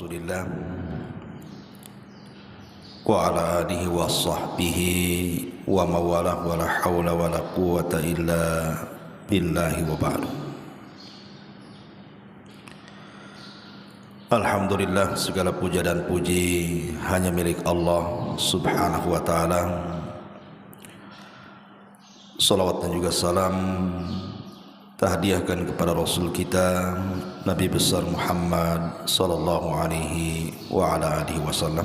Rasulillah wa ala alihi wa sahbihi wa mawalah wa la hawla wa la quwata illa billahi wa ba'du. Alhamdulillah, segala puja dan puji hanya milik Allah subhanahu wa ta'ala. Salawat dan juga salam tahdiahkan kepada Rasul kita Nabi besar Muhammad sallallahu alaihi wa ala alihi wasallam.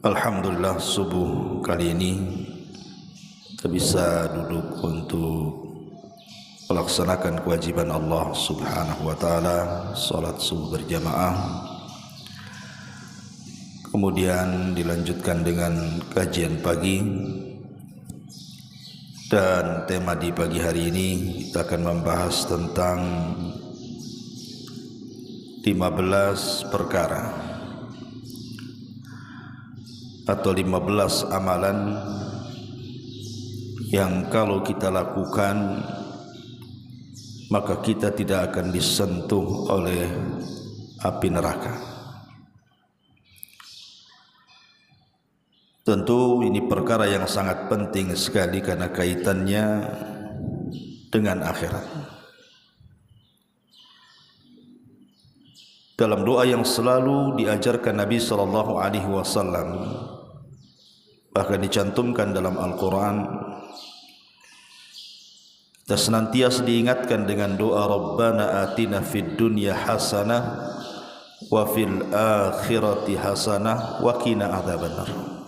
Alhamdulillah, subuh kali ini kita bisa duduk untuk melaksanakan kewajiban Allah subhanahu wa ta'ala, salat subuh berjamaah. Kemudian dilanjutkan dengan kajian pagi. Dan tema di pagi hari ini kita akan membahas tentang 15 perkara atau 15 amalan yang kalau kita lakukan maka kita tidak akan disentuh oleh api neraka. Tentu ini perkara yang sangat penting sekali karena kaitannya dengan akhirat. Dalam doa yang selalu diajarkan Nabi sallallahu alaihi wasallam, bahkan dicantumkan dalam Al-Quran, kita senantiasa diingatkan dengan doa Rabbana atina fid dunya hasanah wa fil akhirati hasanah wa qina adzabannar.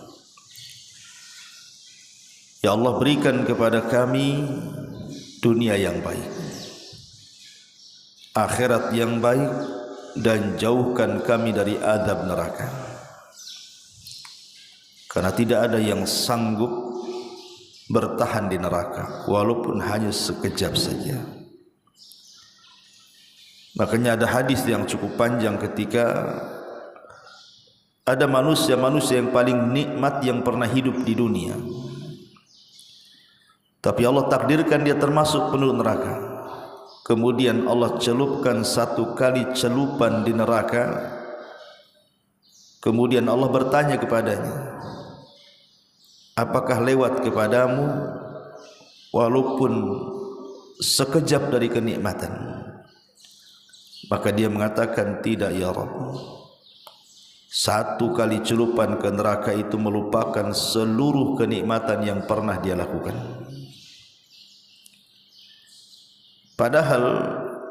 Ya Allah, berikan kepada kami dunia yang baik, akhirat yang baik, dan jauhkan kami dari azab neraka. Karena tidak ada yang sanggup bertahan di neraka walaupun hanya sekejap saja. Makanya ada hadis yang cukup panjang ketika ada manusia yang paling nikmat yang pernah hidup di dunia, tapi Allah takdirkan dia termasuk penduduk neraka. Kemudian Allah celupkan satu kali celupan di neraka. Kemudian Allah bertanya kepadanya, apakah lewat kepadamu walaupun sekejap dari kenikmatan? Maka dia mengatakan, tidak ya Rabb. Satu kali celupan ke neraka itu melupakan seluruh kenikmatan yang pernah dia lakukan. Padahal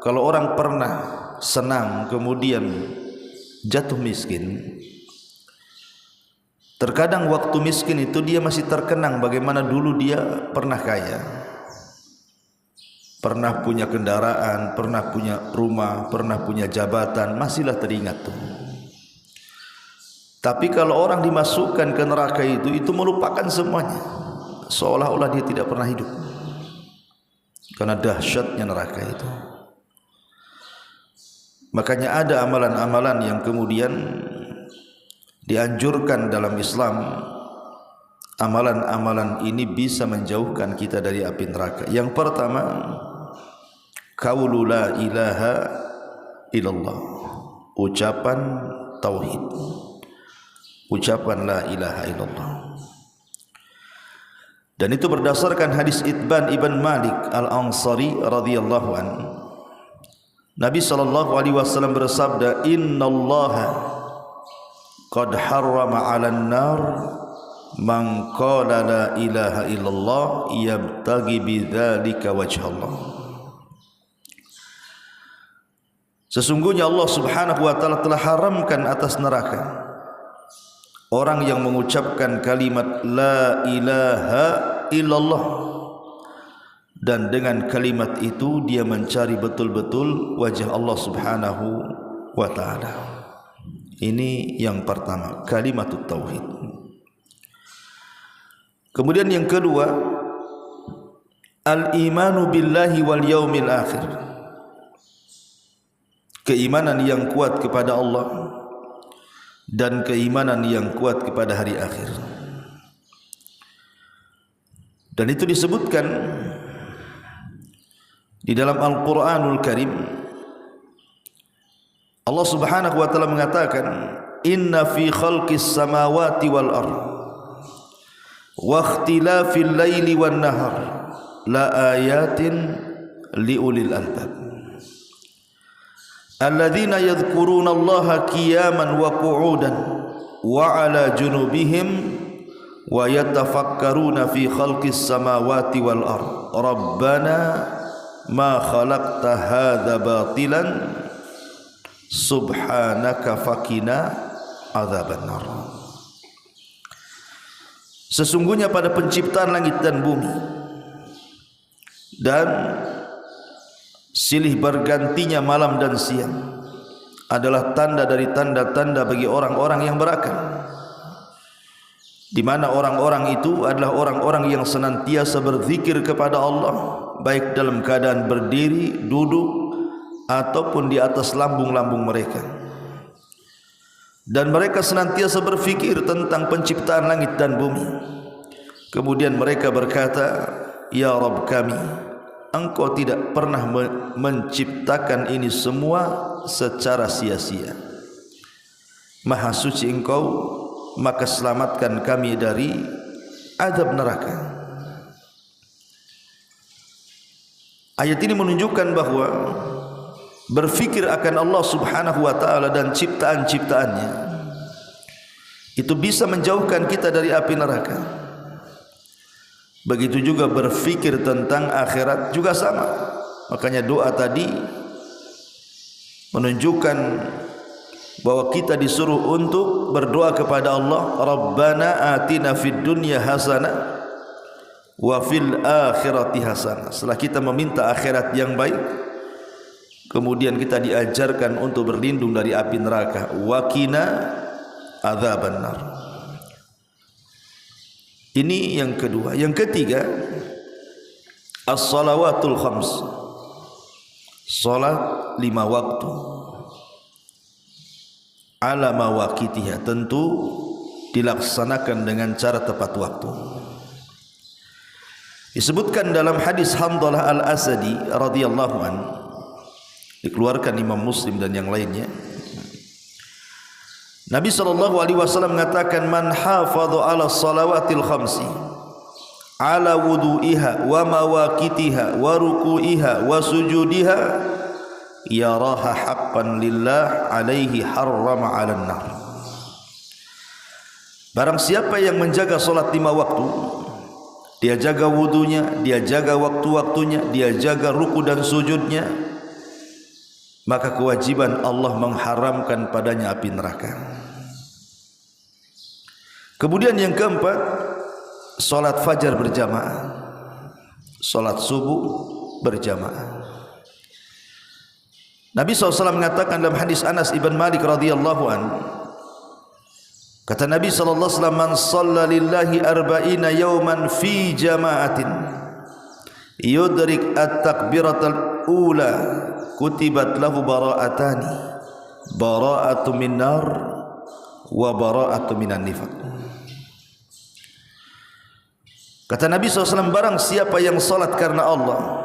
kalau orang pernah senang kemudian jatuh miskin, terkadang waktu miskin itu dia masih terkenang bagaimana dulu dia pernah kaya, pernah punya kendaraan, pernah punya rumah, pernah punya jabatan, masihlah teringat tuh. Tapi kalau orang dimasukkan ke neraka itu melupakan semuanya, seolah-olah dia tidak pernah hidup. Karena dahsyatnya neraka itu. Makanya ada amalan-amalan yang kemudian dianjurkan dalam Islam. Amalan-amalan ini bisa menjauhkan kita dari api neraka. Yang pertama, qaulu la ilaha illallah, ucapan tauhid, ucapan la ilaha illallah. Dan itu berdasarkan hadis Itban ibn Malik al-Ansari radhiyallahu anhu. Nabi sallallahu alaihi wasallam bersabda, innallaha qad harrama 'alan nar man qala la ilaha illallah yabtaghi bidzalika wajhallah. Sesungguhnya Allah subhanahu wa ta'ala telah haramkan atas neraka orang yang mengucapkan kalimat la ilaha illallah, dan dengan kalimat itu dia mencari betul-betul wajah Allah subhanahu wa ta'ala. Ini yang pertama, kalimatut tauhid. Kemudian yang kedua, al-imanu billahi wal yaumil akhir, keimanan yang kuat kepada Allah dan keimanan yang kuat kepada hari akhir. Dan itu disebutkan di dalam Al-Quranul Karim Allah Subhanahu wa taala mengatakan, "Inna fi khalqis samawati wal ardh wa ikhtilafil laili wan nahar la ayatin liulil albab alladzina yadhkuruna Allaha qiyaman wa qu'udan wa 'ala junubihim wa yatafakkaruna fi khalqis samawati wal ardh rabbana ma khalaqta hadza batilan subhanaka faqina adzabannar." Sesungguhnya pada penciptaan langit dan bumi dan silih bergantinya malam dan siang adalah tanda dari tanda-tanda bagi orang-orang yang berakal, di mana orang-orang itu adalah orang-orang yang senantiasa berzikir kepada Allah, baik dalam keadaan berdiri, duduk, ataupun di atas lambung-lambung mereka. Dan mereka senantiasa berfikir tentang penciptaan langit dan bumi. Kemudian mereka berkata, "Ya Rabb kami, Engkau tidak pernah menciptakan ini semua secara sia-sia. Maha suci Engkau, maka selamatkan kami dari azab neraka." Ayat ini menunjukkan bahwa berfikir akan Allah Subhanahu wa taala dan ciptaan-ciptaannya itu bisa menjauhkan kita dari api neraka. Begitu juga berfikir tentang akhirat juga sama. Makanya doa tadi menunjukkan bahwa kita disuruh untuk berdoa kepada Allah, Rabbana atina fid dunya hasanah wa fil akhirati hasanah. Setelah kita meminta akhirat yang baik, kemudian kita diajarkan untuk berlindung dari api neraka. Waqina adzabannar. Ini yang kedua. Yang ketiga, as-salawatul khams. Salat 5 waktu. Ala mawaqitiha, tentu dilaksanakan dengan cara tepat waktu. Disebutkan dalam hadis Hanzalah al-Asadi radhiyallahu anhu, dikeluarkan Imam Muslim dan yang lainnya, Nabi SAW mengatakan, "Man hafadha ala salawatil khamsi ala wudu'iha wa mawaqitiha wa ruku'iha wa sujudiha yaraha haqqan lillah alaihi harrama 'alan nar." Barang siapa yang menjaga salat 5 waktu, dia jaga wudunya, dia jaga waktu-waktunya, dia jaga ruku dan sujudnya, maka kewajiban Allah mengharamkan padanya api neraka. Kemudian yang keempat, salat fajar berjamaah, salat subuh berjamaah. Nabi SAW mengatakan dalam hadis Anas ibn Malik radhiyallahu anhu, kata Nabi SAW, "Man shalla lillahi arba'ina yawman fi jama'atin yudrik at-takbiratal ula kutibat lahu bara'atani, bara'atu min nar wa bara'atu minan nifaq." Kata Nabi SAW, barang siapa yang salat karena Allah,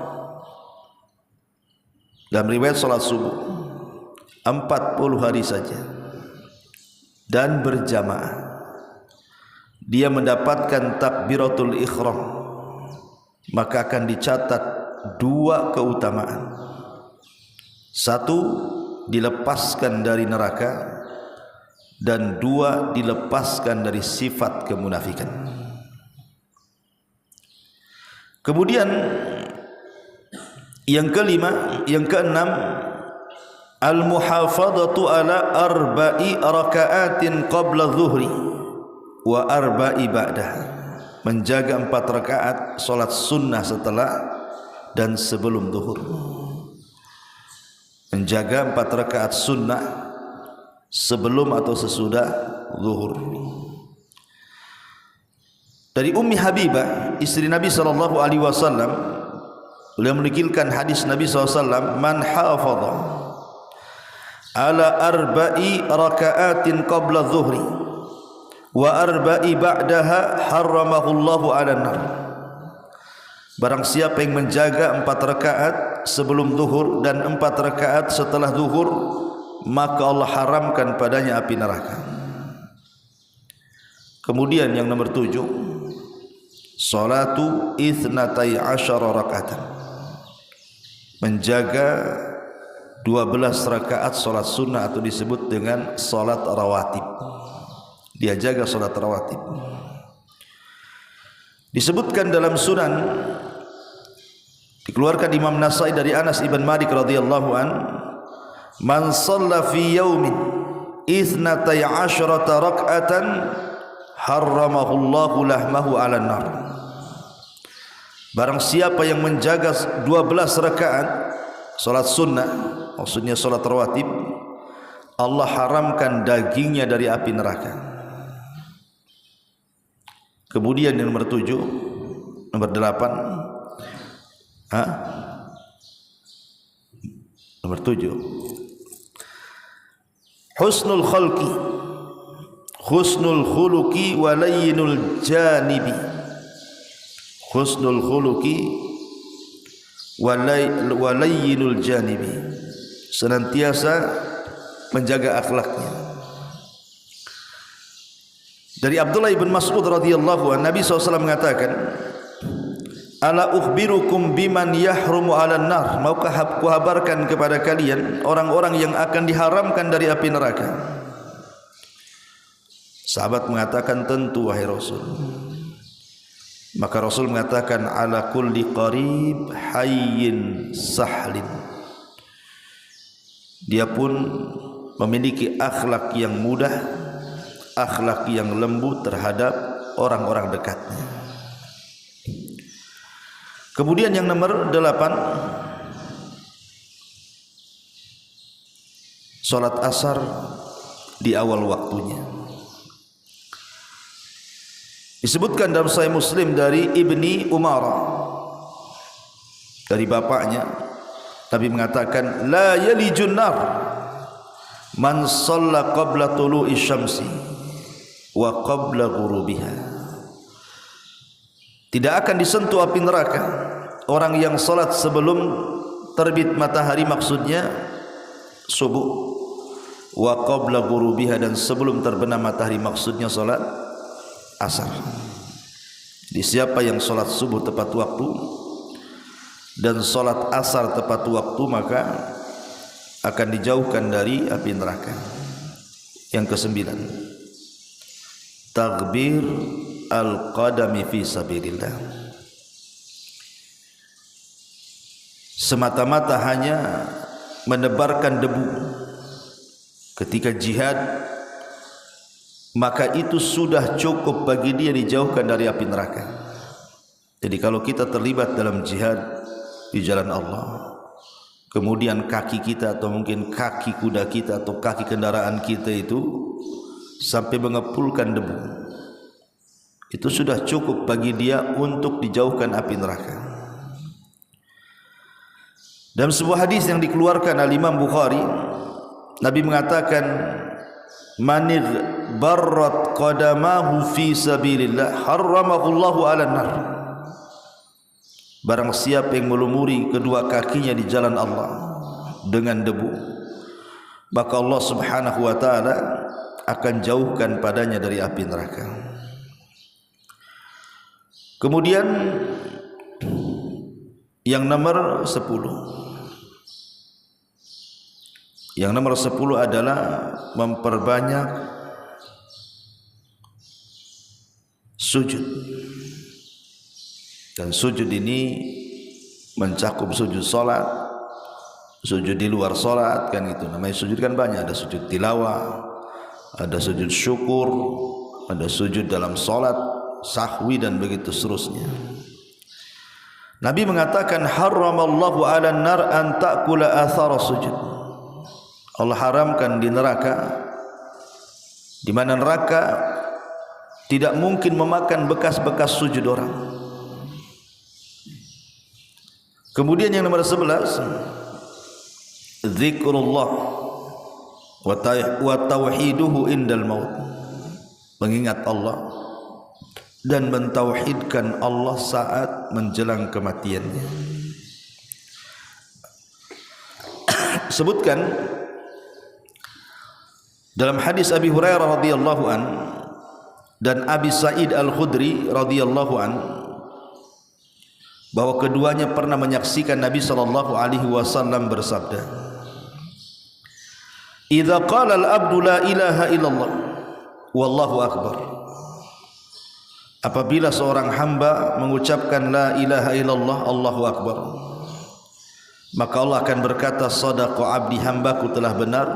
dalam riwayat salat subuh 40 hari saja dan berjamaah, dia mendapatkan takbiratul ihram, maka akan dicatat 2 keutamaan. 1, dilepaskan dari neraka, dan 2, dilepaskan dari sifat kemunafikan. Kemudian yang kelima, yang keenam, al-muhafadhatu ala arba'i raka'atin qabla dhuhri wa arba'i ba'daha, menjaga 4 rakaat salat sunnah setelah dan sebelum zuhur. Menjaga 4 rakaat sunnah sebelum atau sesudah zuhur. Dari Ummi Habibah, istri Nabi SAW, beliau menukilkan hadis Nabi SAW, "Man hafadha ala arba'i raka'atin qabla dhuhri wa arba'i ba'daha harramahullahu 'alan nar." Barang siapa yang menjaga 4 rakaat sebelum zuhur dan 4 rakaat setelah zuhur, maka Allah haramkan padanya api neraka. Kemudian yang nomor 7, salatu itsnatai asyara rakaatan, menjaga 12 rakaat salat sunnah atau disebut dengan salat rawatib. Dia jaga salat rawatib. Disebutkan dalam Sunan, dikeluarkan Imam Nasai dari Anas ibn Malik radhiyallahu an, man shalla fi yaumin itsnatai asyarata rak'atan harramahullahu lahmahu 'alan nar. Barang siapa yang menjaga 12 rakaat salat sunnah, maksudnya salat rawatib, Allah haramkan dagingnya dari api neraka. Kemudian yang nomor 7, nomor 8, nomor 7, husnul khalqi, husnul khuluqi wa layyinul janibi. Husnul khuluqi wa layyinul janibi, senantiasa menjaga akhlaknya. Dari Abdullah bin Mas'ud radhiyallahu anhu, Nabi SAW mengatakan, ala ukhbirukum biman yahrumu 'alan nar, maukah aku kabarkan kepada kalian orang-orang yang akan diharamkan dari api neraka? Sahabat mengatakan, tentu wahai Rasul. Maka Rasul mengatakan, ala kulli qarib hayyin sahlin, dia pun memiliki akhlak yang mudah, akhlak yang lembut terhadap orang-orang dekatnya. Kemudian yang nomor 8, salat asar di awal waktunya. Disebutkan dalam Sahih Muslim dari Ibni Umar, dari bapaknya, Nabi mengatakan, la yalijun nar man shalla qabla tulu'i syamsi wa qabla ghurubiha. Tidak akan disentuh api neraka orang yang salat sebelum terbit matahari, maksudnya subuh, wa qabla ghurubiha, dan sebelum terbenam matahari, maksudnya salat asar. Jadi siapa yang salat subuh tepat waktu dan salat asar tepat waktu, maka akan dijauhkan dari api neraka. Yang ke-9, taghbir al-qadami fi sabilillah, semata-mata hanya menebarkan debu ketika jihad, maka itu sudah cukup bagi dia dijauhkan dari api neraka. Jadi kalau kita terlibat dalam jihad di jalan Allah, kemudian kaki kita atau mungkin kaki kuda kita atau kaki kendaraan kita itu sampai mengepulkan debu, itu sudah cukup bagi dia untuk dijauhkan api neraka. Dalam sebuah hadis yang dikeluarkan oleh Imam Bukhari, Nabi mengatakan, manir barrat qadamahu fi sabilillah harramahullahu 'alan nar. Barang siapa yang melumuri kedua kakinya di jalan Allah dengan debu, maka Allah Subhanahu wa taala akan jauhkan padanya dari api neraka. Kemudian yang nomor 10, yang nomor 10 adalah memperbanyak sujud. Dan sujud ini mencakup sujud salat, sujud di luar salat, kan itu namanya sujud kan banyak, ada sujud tilawah, ada sujud syukur, ada sujud dalam salat sahwi, dan begitu seterusnya. Nabi mengatakan, haramallahu 'alan nar an ta'kula athara sujud. Allah haramkan di neraka, di mana neraka tidak mungkin memakan bekas-bekas sujud orang. Kemudian yang nomor 11, zikrullah wa tauhiduhu indal maut, mengingat Allah dan mentauhidkan Allah saat menjelang kematiannya. Sebutkan Dalam hadis Abi Hurairah radhiyallahu an dan Abi Sa'id Al-Khudri radhiyallahu an, bahwa keduanya pernah menyaksikan Nabi sallallahu alaihi wasallam bersabda, "Idza qala al-'abdu la ilaha illallah wallahu akbar." Apabila seorang hamba mengucapkan la ilaha illallah Allahu akbar, maka Allah akan berkata, "Shadaqa 'abdi, hambaku telah benar.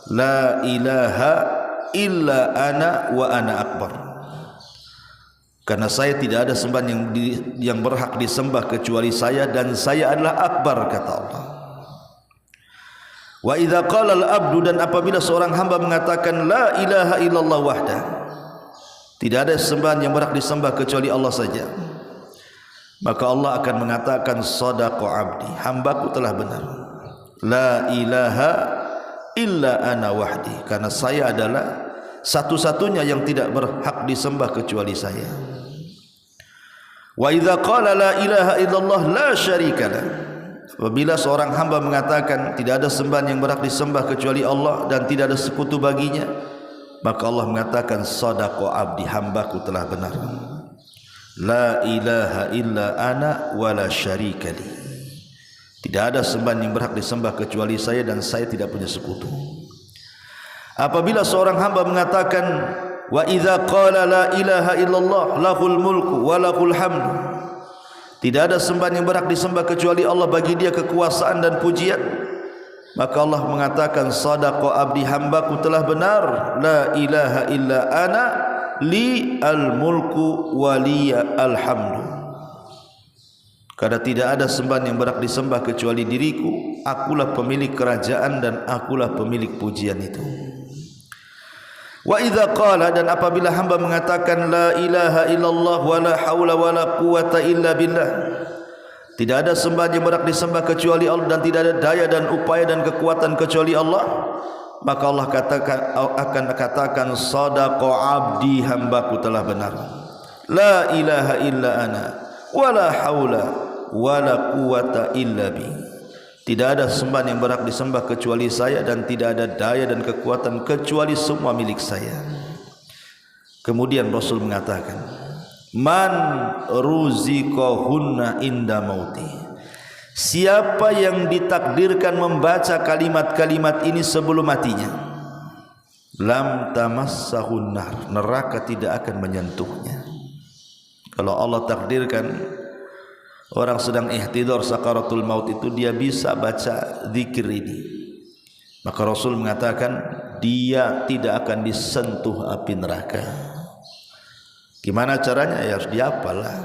La ilaha illa ana wa ana akbar." Karena saya tidak ada sembahan yang berhak disembah kecuali saya, dan saya adalah akbar, kata Allah. Wa idza qala al-'abdu, dan apabila seorang hamba mengatakan la ilaha illallah wahdah, tidak ada sembahan yang berhak disembah kecuali Allah saja, maka Allah akan mengatakan, "Shadaqa 'abdi, hambaku telah benar. La ilaha illa ana wahdi." Karena saya adalah satu-satunya yang tidak berhak disembah kecuali saya. Wa idza qala la ilaha illallah la syarikalah, apabila seorang hamba mengatakan tidak ada sembahan yang berhak disembah kecuali Allah dan tidak ada sekutu baginya, maka Allah mengatakan, "Shadaqa 'abdi, hambaku telah benar. La ilaha illa ana wa la syarikali." Tidak ada sembahan yang berhak disembah kecuali saya dan saya tidak punya sekutu. Apabila seorang hamba mengatakan wa idza qala la ilaha illallah lahul mulku wa lahul hamdu, tidak ada sembahan yang berhak disembah kecuali Allah, bagi dia kekuasaan dan pujian, maka Allah mengatakan, "Shadaqa 'abdi, hambaku telah benar. La ilaha illa ana li al mulku wa li al hamdu." Karena tidak ada sembahan yang berhak disembah kecuali diriku, akulah pemilik kerajaan dan akulah pemilik pujian itu. Wa idza qala, dan apabila hamba mengatakan la ilaha illallah wa la haula wa la quwata illa billah, tidak ada sembahan yang berhak disembah kecuali Allah dan tidak ada daya dan upaya dan kekuatan kecuali Allah, maka Allah akan katakan, "Shadaqa 'abdi, hambaku telah benar. La ilaha illa ana wa la haula wa la quwata illa bi." Tidak ada sembahan yang berhak disembah kecuali saya dan tidak ada daya dan kekuatan kecuali semua milik saya. Kemudian Rasul mengatakan, "Man ruziqahunna inda mauti." Siapa yang ditakdirkan membaca kalimat-kalimat ini sebelum matinya, lam tamassahun nar, neraka tidak akan menyentuhnya. Kalau Allah takdirkan orang sedang ihtidar sakaratul maut itu dia bisa baca zikir ini, maka Rasul mengatakan dia tidak akan disentuh api neraka. Gimana caranya? Ya harus dihafal lah.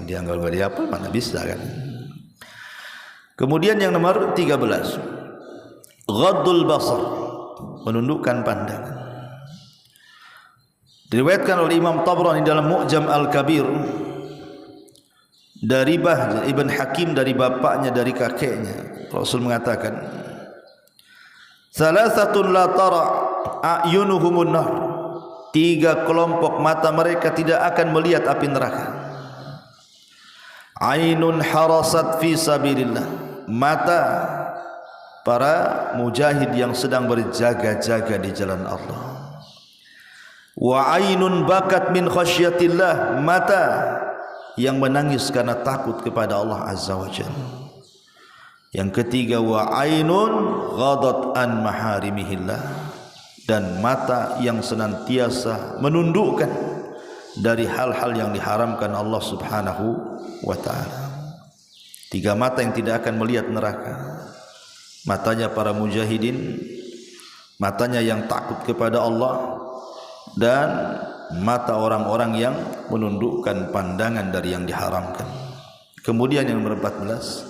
Dia kalau nggak dihafal mana bisa kan. Kemudian yang nomor 13, ghaddul basar, menundukkan pandangan. Diriwayatkan oleh Imam Tabrani dalam Mu'jam Al-Kabir dari Bahz ibn Hakim, dari bapaknya, dari kakeknya, Rasul mengatakan, "Salasatun la tara a'yunuhumun nar." 3 kelompok mata mereka tidak akan melihat api neraka. Ainun harasat fi sabilillah, mata para mujahid yang sedang berjaga-jaga di jalan Allah. Wa ainun bakat min khasyatillah, mata yang menangis karena takut kepada Allah Azza wa Jalla. Yang ketiga, wa ainun ghadat an maharimihillah, dan mata yang senantiasa menundukkan dari hal-hal yang diharamkan Allah Subhanahu wa ta'ala. 3 mata yang tidak akan melihat neraka. Matanya para mujahidin, matanya yang takut kepada Allah, dan mata orang-orang yang menundukkan pandangan dari yang diharamkan. Kemudian yang nomor 14,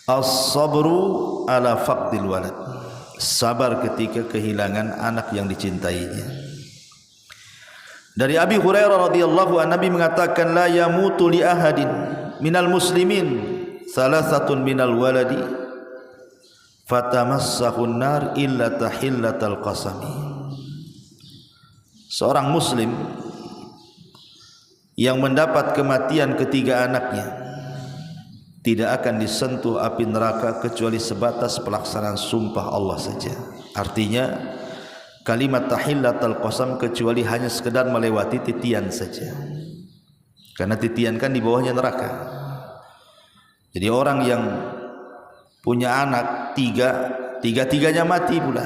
as-sabru ala faqdil walad, sabar ketika kehilangan anak yang dicintainya. Dari Abi Hurairah radhiyallahu anhu, Nabi mengatakan, la yamutu li ahadin minal muslimin salasatun minal waladi fatamassahun nar illa tahillatal qasami. Seorang muslim yang mendapat kematian ketiga anaknya tidak akan disentuh api neraka kecuali sebatas pelaksanaan sumpah Allah saja. Artinya kalimat tahillatul qasam kecuali hanya sekedar melewati titian saja. Karena titian kan di bawahnya neraka. Jadi orang yang punya anak tiga-tiganya mati pula,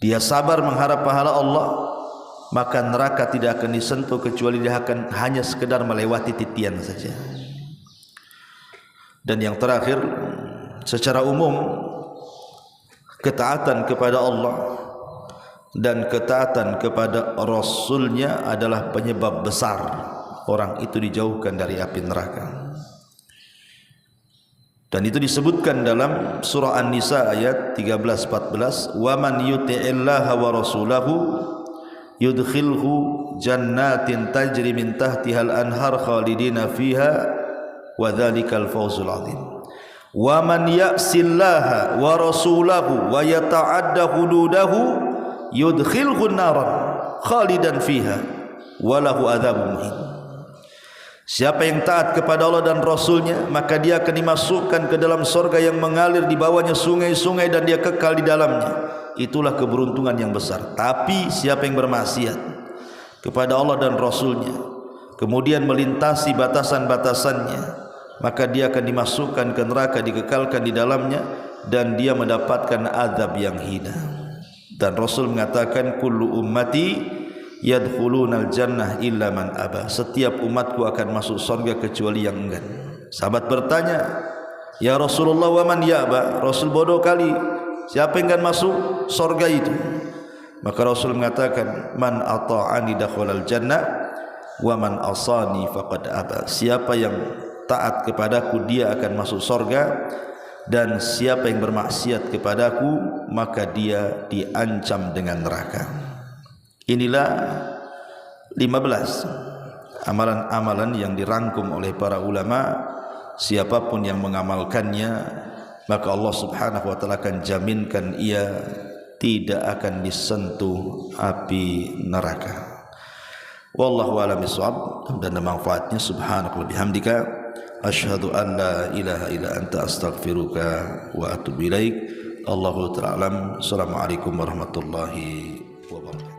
dia sabar mengharap pahala Allah, maka neraka tidak akan disentuh kecuali dia akan hanya sekedar melewati titian saja. Dan yang terakhir, secara umum ketaatan kepada Allah dan ketaatan kepada Rasulnya adalah penyebab besar orang itu dijauhkan dari api neraka. Dan itu disebutkan dalam surah An-Nisa ayat 13-14, wa man yuti'illaha wa rasulahu yudkhilhu jannatin tajri min tahtihal anhar khalidina fiha wa dzalikal fawzul azim. Wa man ya'sillaha wa rasulahu wa yata'adda hududahu yudkhilhu naran khalidan fiha wa lahu adzabun muhin. Siapa yang taat kepada Allah dan Rasulnya, maka dia akan dimasukkan ke dalam surga yang mengalir di bawahnya sungai-sungai dan dia kekal di dalamnya. Itulah keberuntungan yang besar. Tapi siapa yang bermaksiat kepada Allah dan Rasulnya, kemudian melintasi batasan-batasannya, maka dia akan dimasukkan ke neraka, dikekalkan di dalamnya, dan dia mendapatkan azab yang hina. Dan Rasul mengatakan, kullu ummati yadkhulunal jannah illa man aba. Setiap umatku akan masuk surga kecuali yang enggan. Sahabat bertanya, ya Rasulullah, wa man ya'ba? Rasul bodoh kali, siapa yang enggan masuk surga itu? Maka Rasul mengatakan, man ata'ani dakhalal jannah wa man asani faqad aba. Siapa yang taat kepadaku dia akan masuk surga, dan siapa yang bermaksiat kepadaku maka dia diancam dengan neraka. Inilah 15 amalan-amalan yang dirangkum oleh para ulama. Siapapun yang mengamalkannya, maka Allah Subhanahu wa taala akan jaminkan ia tidak akan disentuh api neraka. Wallahu a'lam bishawab. Dan manfaatnya subhanaka wa bihamdika asyhadu an la ilaha illa anta astaghfiruka wa atubu ilaik. Allahu ta'ala alam. Assalamualaikum warahmatullahi wabarakatuh.